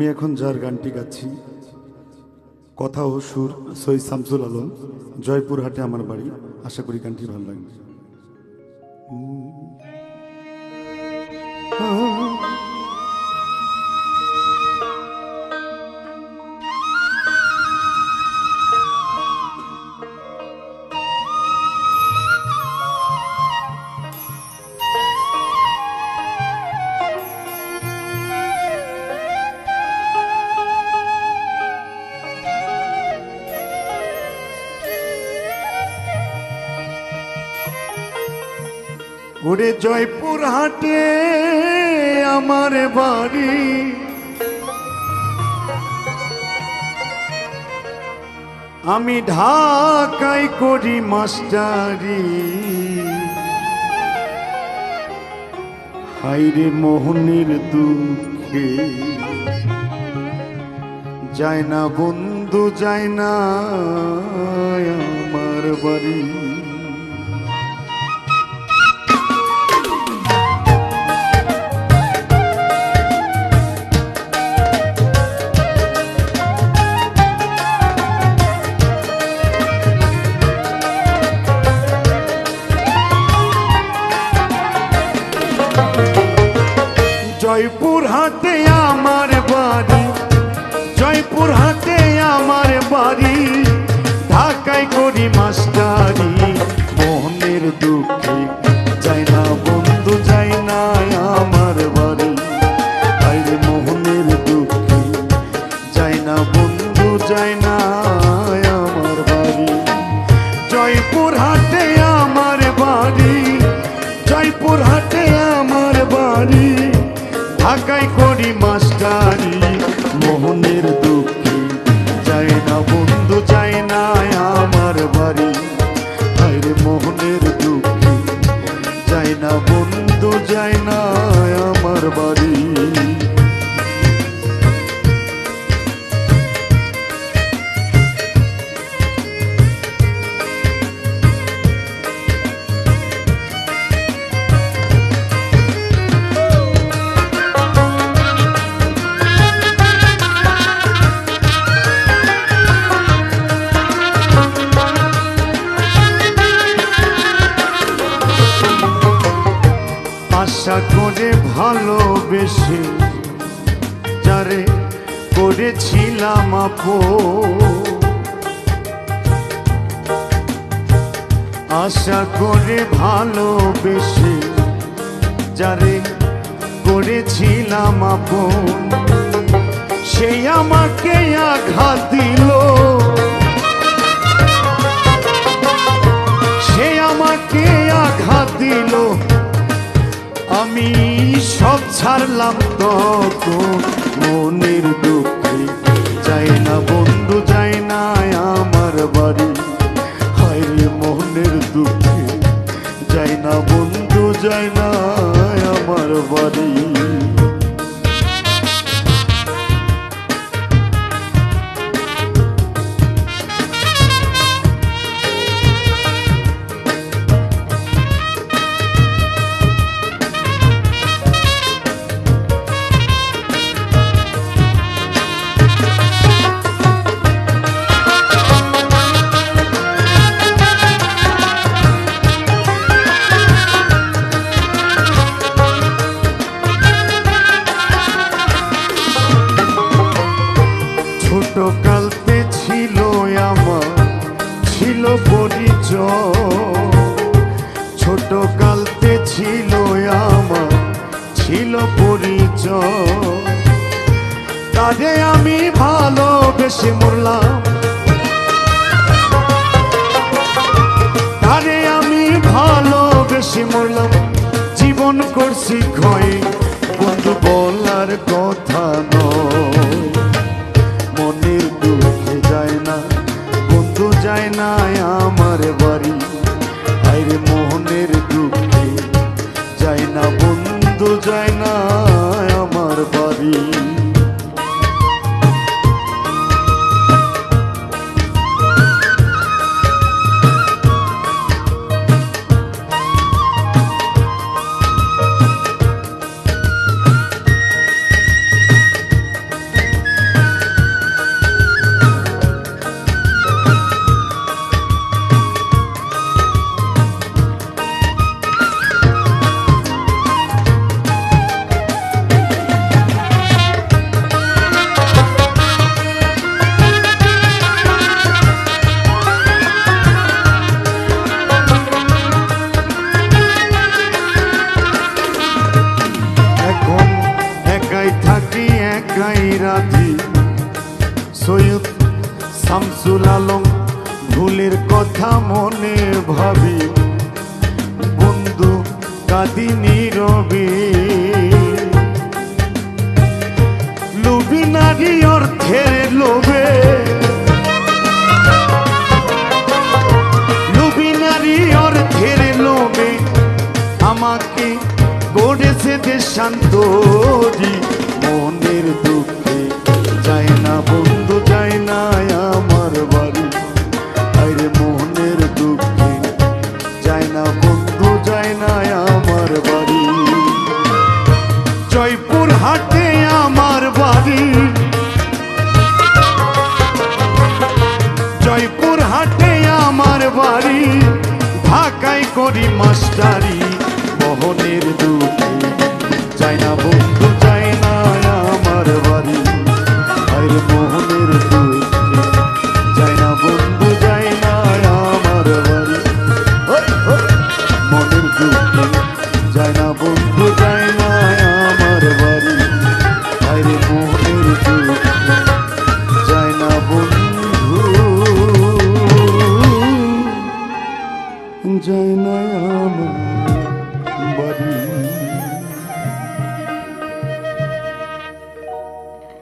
আমি এখন যার গানটি গাচ্ছি কথা ও সুর সৈয়দ শামসুল আলম, জয়পুরহাটে আমার বাড়ি। আশা করি গানটি ভালো লাগবে। ওরে জয়পুরহাটে আমার বাড়ি, আমি ঢাকায় করি মাস্টারি। হায়রে মোহনের দুঃখে যায় না বন্ধু, যায় না আমার বাড়ি। জয়পুরহাটে আমার বাড়ি, জয়পুরহাটে আমার বাড়ি, ঢাকায় করি মাস্টারি। মোহনের দুঃখে যায় না বন্ধু, যায় না আমার বাড়ি। আরে মোহনের দুঃখে যায় না বন্ধু, যায় না আমার বাড়ি। জয়পুরহাটে আমার বাড়ি, জয়পুরহাটে আমার বাড়ি, ঢাকায় করি মাস্টারি। মোহনের দুঃখে যায় না বন্ধু, যায় না আমার বাড়ি। আরে মোহনের দুঃখে যায় না বন্ধু, যায় না আমার বাড়ি। আশা করে ভালোবেসে যারে করেছিলাম আপন, আশা করে ভালোবেসে যারে করেছিলাম আপন, সেই আমাকে আঘাত দিল, সে আমাকে আঘাত দিল। আমি সব ছাড়লাম তখন, মনের দুঃখে যায় না বন্ধু, যায় না আমার বাড়ি। হায়রে মোহনের দুঃখে যায় না বন্ধু, যায় না আমার বাড়ি। ছোটকালতে ছিল আমার, ছিল পরিচয়, ছোটকালতে ছিল আমার, ছিল পরিচয়। তারে আমি ভালোবেসে মরলাম, তারে আমি ভালোবেসে মরলাম। জীবন করছি ক্ষয়, বন্ধু বলার কথা নয়। মনের দুঃখে যায় না বন্ধু, যায় না আমার বাড়ি। আরে মোহনের দুঃখে যায় না বন্ধু, যায় না আমার বাড়ি। মনে ভাবি বন্ধু কাঁদি নীরবে। লোভী নারী অর্থের লোভে, লোভী নারী অর্থের লোভে আমাকে গড়েছে দেশান্তরী। মনের দুঃখে যায় না বন্ধু, যায় না আমার বাড়ি। আরে মনের দুঃখে যায় না বন্ধু, যায় না আমার বাড়ি। জয়পুর হাটে আমার বাড়ি, জয়পুর হাটে আমার বাড়ি। ঢাকায় করি মাস্টারি। মোহনের দুঃখে যায় না বন্ধু, যায় না আমার বাড়ি। আরে মোহনের দুঃখে যায় না বন্ধু, যায় না আমার বাড়ি। মনের দুঃখে যায় না বন্ধু, যায় না আমার বাড়ি। আরে মোহনের দুঃখে যায় না বন্ধু, যায় না আমার বাড়ি।